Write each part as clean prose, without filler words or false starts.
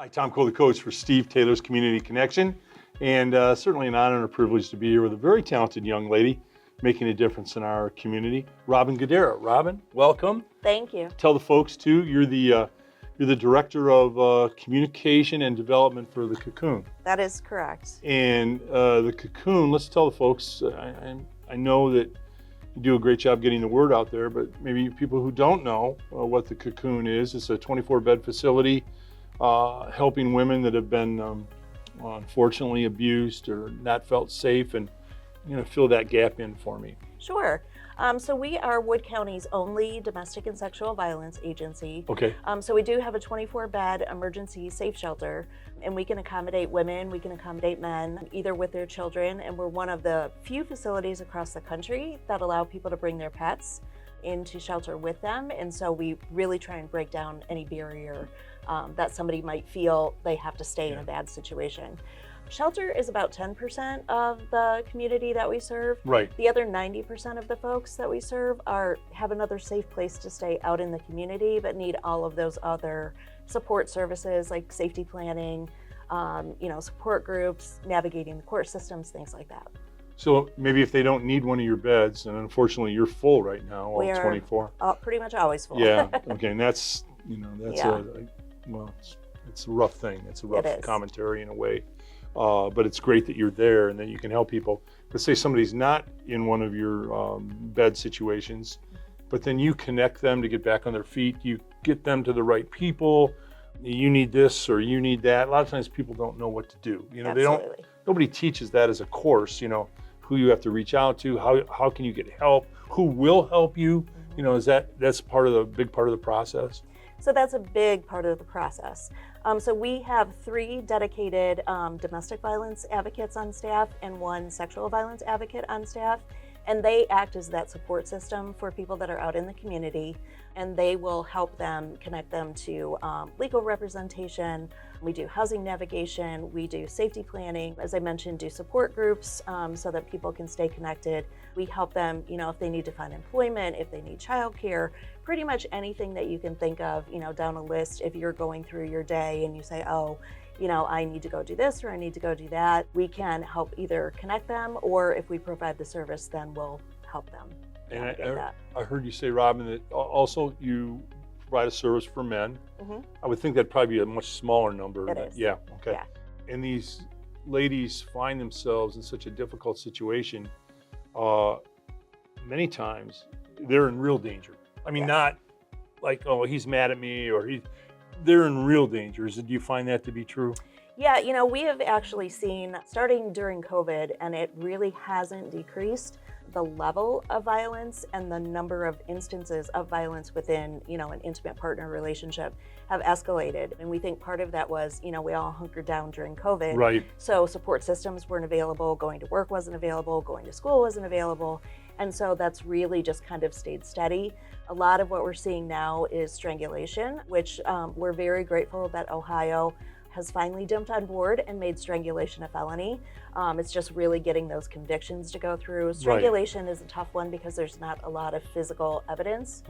Hi, Tom Cole, the coach for Steve Taylor's Community Connection, and certainly an honor and a privilege to be here with a very talented young lady making a difference in our community, Robin Guidera. Robin, welcome. Thank you. Tell the folks too, you're the director of communication and development for the Cocoon. That is correct. And the Cocoon, let's tell the folks, I know that you do a great job getting the word out there, but maybe people who don't know what the Cocoon is, it's a 24-bed facility helping women that have been unfortunately abused or not felt safe, and fill that gap in for me. Sure. So we are Wood County's only domestic and sexual violence agency. Okay. So we do have a 24-bed emergency safe shelter, and we can accommodate women, we can accommodate men, either with their children, and we're one of the few facilities across the country that allow people to bring their pets into shelter with them. And so we really try and break down any barrier that somebody might feel they have to stay in a bad situation. Shelter is about 10% of the community that we serve. Right. The other 90% of the folks that we serve have another safe place to stay out in the community, but need all of those other support services like safety planning, support groups, navigating the court systems, things like that. So maybe if they don't need one of your beds, and unfortunately you're full right now, all 24. Pretty much always full. Yeah. Okay. And that's it's a rough thing. It's a rough commentary in a way. But it's great that you're there and that you can help people. Let's say somebody's not in one of your bed situations, but then you connect them to get back on their feet. You get them to the right people. You need this or you need that. A lot of times people don't know what to do. Absolutely. Nobody teaches that as a course, who you have to reach out to, how can you get help, who will help you. That's big part of the process. So that's a big part of the process. So we have 3 dedicated domestic violence advocates on staff and 1 sexual violence advocate on staff. And they act as that support system for people that are out in the community. And they will help them, connect them to legal representation. We do housing navigation. We do safety planning. As I mentioned, do support groups so that people can stay connected. We help them, if they need to find employment, if they need childcare, pretty much anything that you can think of, down a list. If you're going through your day and you say, I need to go do this or I need to go do that, we can help either connect them, or if we provide the service, then we'll help them. And I heard you say, Robin, that also you provide a service for men. Mm-hmm. I would think that'd probably be a much smaller number. It is. Yeah, okay. Yeah. And these ladies find themselves in such a difficult situation. Many times they're in real danger. I mean, not like, he's mad at me, or they're in real danger. Do you find that to be true? Yeah, we have actually seen, starting during COVID, and it really hasn't decreased, the level of violence and the number of instances of violence within, an intimate partner relationship have escalated. And we think part of that was, we all hunkered down during COVID. Right. So support systems weren't available, going to work wasn't available, going to school wasn't available. And so that's really just kind of stayed steady. A lot of what we're seeing now is strangulation, which we're very grateful that Ohio has finally jumped on board and made strangulation a felony. It's just really getting those convictions to go through. Strangulation is a tough one because there's not a lot of physical evidence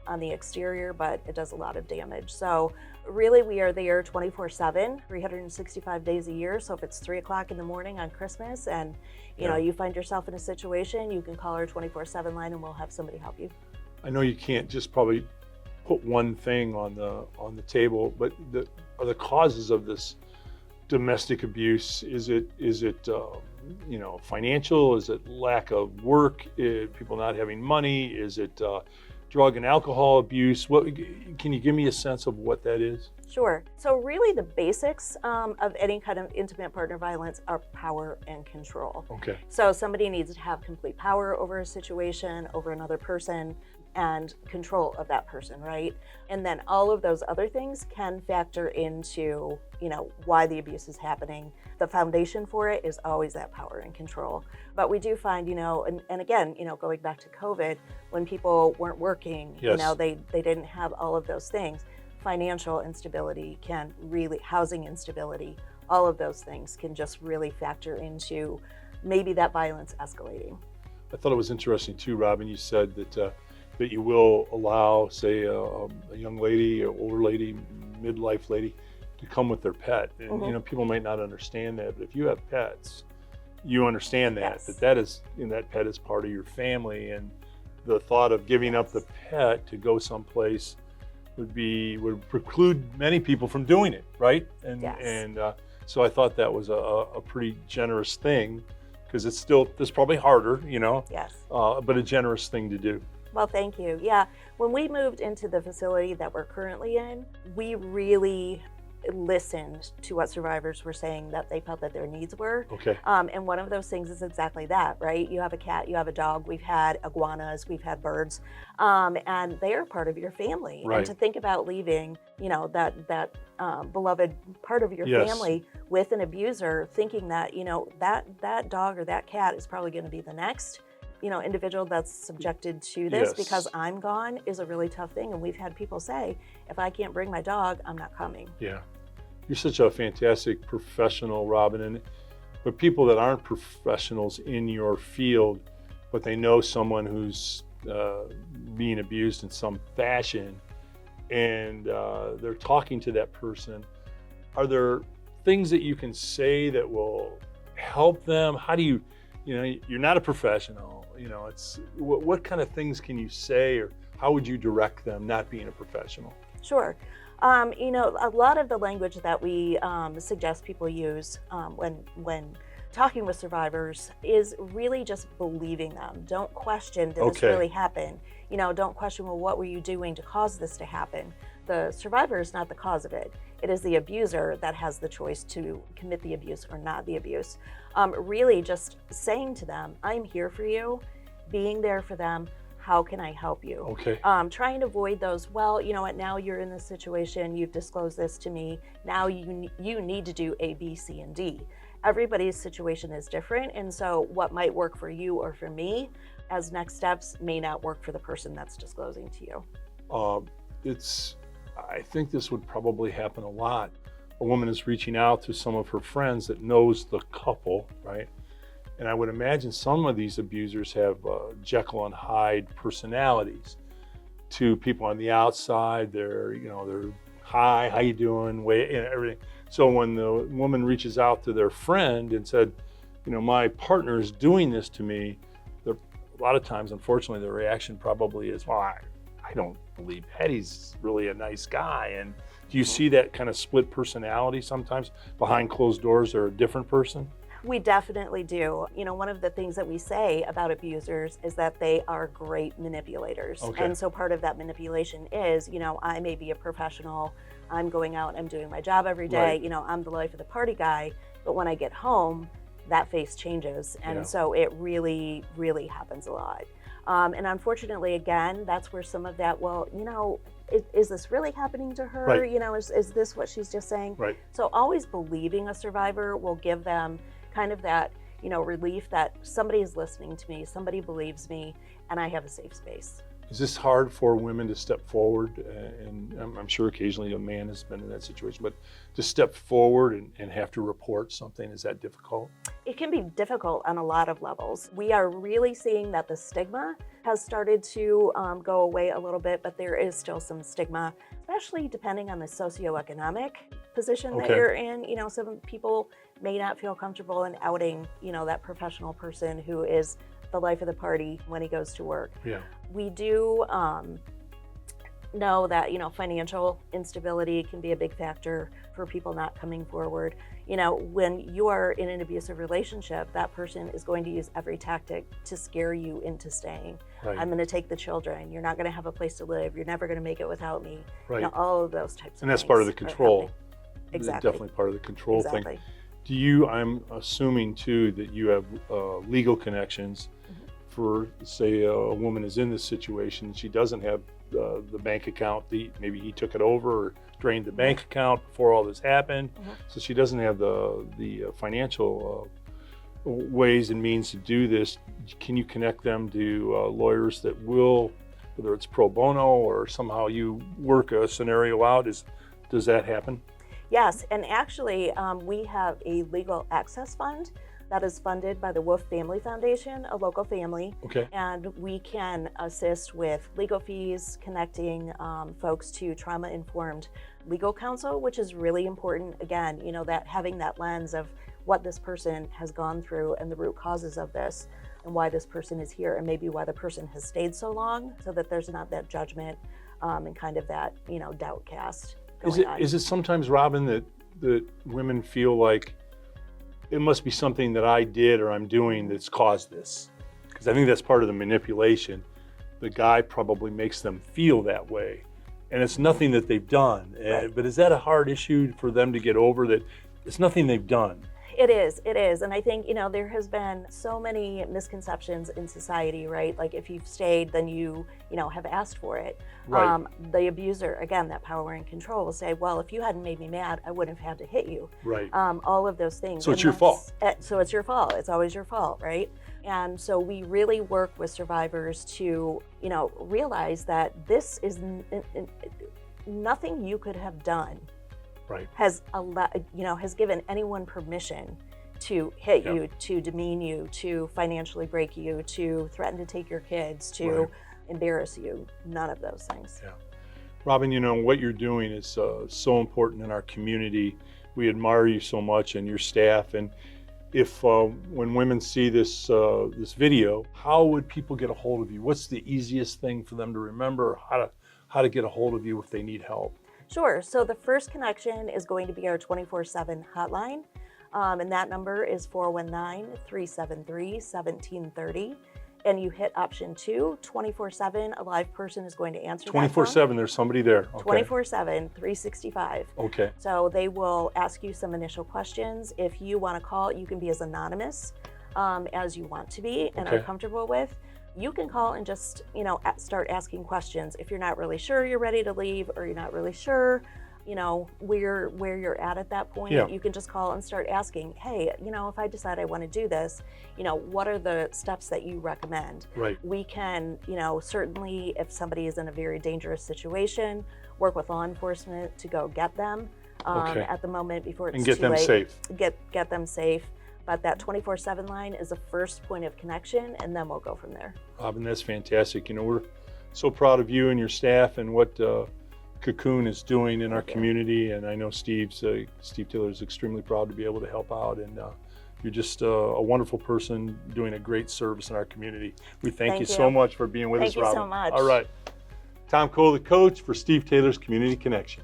on the exterior, but it does a lot of damage. So really we are there 24/7, 365 days a year. So if it's 3 o'clock in the morning on Christmas and you find yourself in a situation, you can call our 24/7 line and we'll have somebody help you. I know you can't just probably put one thing on the table, but are the causes of this domestic abuse? Is it financial? Is it lack of work? People not having money? Is it drug and alcohol abuse? Can you give me a sense of what that is? Sure. So really the basics of any kind of intimate partner violence are power and control. Okay. So somebody needs to have complete power over a situation, over another person, and control of that person, right? And then all of those other things can factor into, why the abuse is happening. The foundation for it is always that power and control. But we do find, and again, going back to COVID, when people weren't working, they didn't have all of those things. Financial instability can really, housing instability, all of those things can just really factor into maybe that violence escalating. I thought it was interesting too, Robin, you said that that you will allow, say, a young lady, an older lady, midlife lady, to come with their pet. And you know, people might not understand that, but if you have pets, you understand that Yes. that is, you know, that pet is part of your family, and the thought of giving up the pet to go someplace would preclude many people from doing it, right? And Yes. so I thought that was a pretty generous thing, because it's probably harder, you know, Yes. but a generous thing to do. Well, thank you. Yeah, when we moved into the facility that we're currently in, we really listened to what survivors were saying that they felt that their needs were. Okay. And one of those things is exactly that, right? You have a cat, you have a dog, we've had iguanas, we've had birds, and they are part of your family. And Right. to think about leaving, you know, that beloved part of your Yes. family with an abuser, thinking that, you know, that dog or that cat is probably going to be the next, you know, individual that's subjected to this Yes. because I'm gone, is a really tough thing. And we've had people say, if I can't bring my dog, I'm not coming. Yeah. You're such a fantastic professional, Robin. But people that aren't professionals in your field, but they know someone who's being abused in some fashion, and they're talking to that person, are there things that you can say that will help them? How do you, you know, you're not a professional, you know, it's what kind of things can you say, or how would you direct them not being a professional? Sure. You know, a lot of the language that we suggest people use when talking with survivors is really just believing them. Don't question, did this Okay. really happen? You know, don't question, well, what were you doing to cause this to happen? The survivor is not the cause of it. It is the abuser that has the choice to commit the abuse or not the abuse. Really just saying to them, I'm here for you, being there for them. How can I help you? Okay. Trying to avoid those, well, you know what, now you're in this situation, you've disclosed this to me, now you need to do A, B, C, and D. Everybody's situation is different, and so what might work for you or for me as next steps may not work for the person that's disclosing to you. I think this would probably happen a lot. A woman is reaching out to some of her friends that knows the couple, right? And I would imagine some of these abusers have Jekyll and Hyde personalities. To people on the outside, they're hi, how you doing, wait, you know, everything. So when the woman reaches out to their friend and said, you know, my partner is doing this to me, a lot of times, unfortunately, the reaction probably is, well, I don't believe that. He's really a nice guy. And do you see that kind of split personality sometimes? Behind closed doors, they're a different person? We definitely do. You know, one of the things that we say about abusers is that they are great manipulators. Okay. And so part of that manipulation is, you know, I may be a professional, I'm going out, I'm doing my job every day, Right. you know, I'm the life of the party guy, but when I get home, that face changes. And Yeah. so it really, really happens a lot. And unfortunately, again, that's where some of that, well, you know, is this really happening to her? Right. You know, is this what she's just saying? Right. So always believing a survivor will give them kind of that, you know, relief that somebody is listening to me, somebody believes me, and I have a safe space. Is this hard for women to step forward? And I'm sure occasionally a man has been in that situation, but to step forward and have to report something, is that difficult? It can be difficult on a lot of levels. We are really seeing that the stigma has started to go away a little bit, but there is still some stigma, especially depending on the socioeconomic position that Okay. you're in. You know, some people may not feel comfortable in outing, you know, that professional person who is the life of the party when he goes to work. Yeah. We do know that, you know, financial instability can be a big factor for people not coming forward. You know, when you are in an abusive relationship, that person is going to use every tactic to scare you into staying. Right. I'm going to take the children. You're not going to have a place to live. You're never going to make it without me. Right. You know, all of those types of And that's things part of the are control. happening. Exactly. Definitely part of the control Exactly. thing. I'm assuming too that you have legal connections for, say, a woman is in this situation, she doesn't have the bank account, maybe he took it over or drained the bank account before all this happened, so she doesn't have the financial ways and means to do this. Can you connect them to lawyers that will, whether it's pro bono or somehow you work a scenario out? Does that happen? Yes, and actually we have a legal access fund that is funded by the Wolf Family Foundation, a local family. Okay. And we can assist with legal fees, connecting folks to trauma-informed legal counsel, which is really important. Again, you know, that having that lens of what this person has gone through and the root causes of this and why this person is here and maybe why the person has stayed so long, so that there's not that judgment and kind of that, you know, doubt cast going on. Is it sometimes, Robin, that women feel like it must be something that I did or I'm doing that's caused this? Because I think that's part of the manipulation. The guy probably makes them feel that way, and it's nothing that they've done. Right. But is that a hard issue for them to get over, that it's nothing they've done? It is. And I think, you know, there has been so many misconceptions in society, right? Like if you've stayed, then you know, have asked for it. Right. The abuser, again, that power and control will say, well, if you hadn't made me mad, I wouldn't have had to hit you. Right. All of those things. So it's And your fault. So it's your fault. It's always your fault, right? And so we really work with survivors to, you know, realize that this is nothing you could have done Right. has given anyone permission to hit Yep. you, to demean you, to financially break you, to threaten to take your kids, to Right. embarrass you. None of those things. Yeah. Robin, you know, what you're doing is so important in our community. We admire you so much and your staff. And if when women see this this video, how would people get a hold of you? What's the easiest thing for them to remember? How to get a hold of you if they need help? Sure. So the first connection is going to be our 24/7 hotline. And that number is 419-373-1730. And you hit option 2, 24/7. A live person is going to answer that phone. 24/7, there's somebody there. Okay. 24/7, 365. Okay. So they will ask you some initial questions. If you want to call, you can be as anonymous as you want to be and Okay. are comfortable with. You can call and just, you know, start asking questions. If you're not really sure you're ready to leave, or you're not really sure, you know, where you're at that point, Yeah. you can just call and start asking, hey, you know, if I decide I want to do this, you know, what are the steps that you recommend? Right. We can, you know, certainly if somebody is in a very dangerous situation, work with law enforcement to go get them Okay. at the moment before it's And get too them late. safe. Get them safe. But that 24/7 line is the first point of connection, and then we'll go from there. Robin, that's fantastic. You know, we're so proud of you and your staff and what Cocoon is doing in our Thank you. community. And I know Steve Taylor is extremely proud to be able to help out. And you're just a wonderful person doing a great service in our community. We thank you Thank so you. much for being with Thank us, you Robin. so much. All right. Tom Cole, the coach for Steve Taylor's Community Connection.